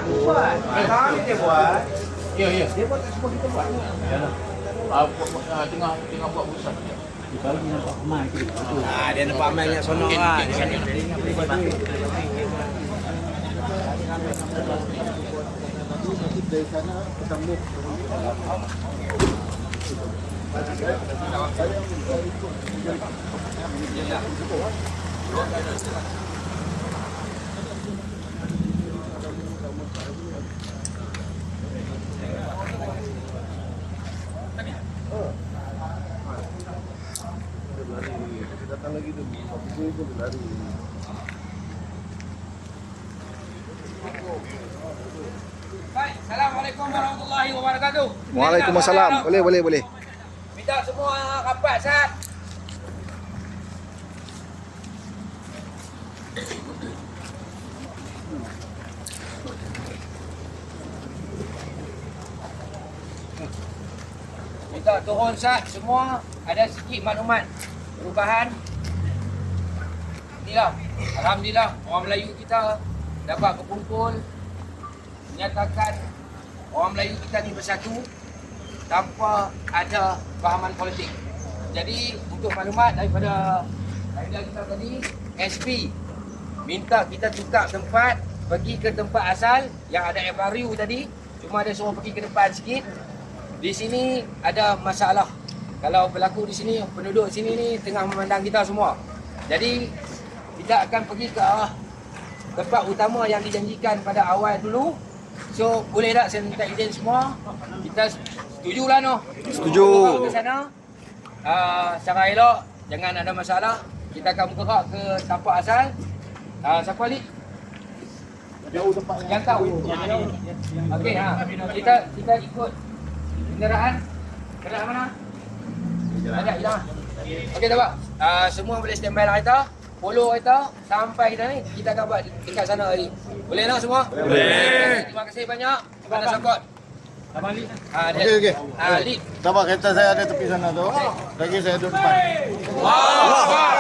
buat. Kami dia buat. Ya, ya. Dia buat tak semua kita buat. Tengah buat pusat. Dia nampak amal yang sono kan. Dari sana ketemu. Datang lagi tu, itu lari. Baik, Assalamualaikum warahmatullahi wabarakatuh. Waalaikumsalam. Boleh. Minta semua rapat sat. Minta turun sat semua, ada sikit maklumat perubahan. Inilah, alhamdulillah orang Melayu kita dapat berkumpul menyatakan orang Melayu kita ni bersatu tanpa ada fahaman politik. Jadi untuk maklumat daripada kita tadi, SP minta kita tukar tempat, pergi ke tempat asal yang ada FRU tadi, cuma ada suruh pergi ke depan sikit. Di sini ada masalah. Kalau berlaku di sini, penduduk sini ni tengah memandang kita semua. Jadi kita akan pergi ke arah tempat utama yang dijanjikan pada awal dulu. So boleh tak saya minta izin semua? Kita setujulah noh. Setuju. Ke sana. Secara elok, jangan ada masalah. Kita akan bergerak ke tempat asal. Siapa Ali? Jauh tempat Yang tahu. Okey, kita ikut kenderaan. Kenderaan mana? Ada hilang. Okey tak, Pak? Semua boleh standby lah kereta. Follow kereta sampai kita ni, kita akan buat dekat sana hari. Boleh tak semua? Boleh. Terima kasih banyak kepada Sokot. Abang Ali. Okey. Ali. Sabar, kereta saya ada tepi sana tu. Lagi saya duduk depan. Wah.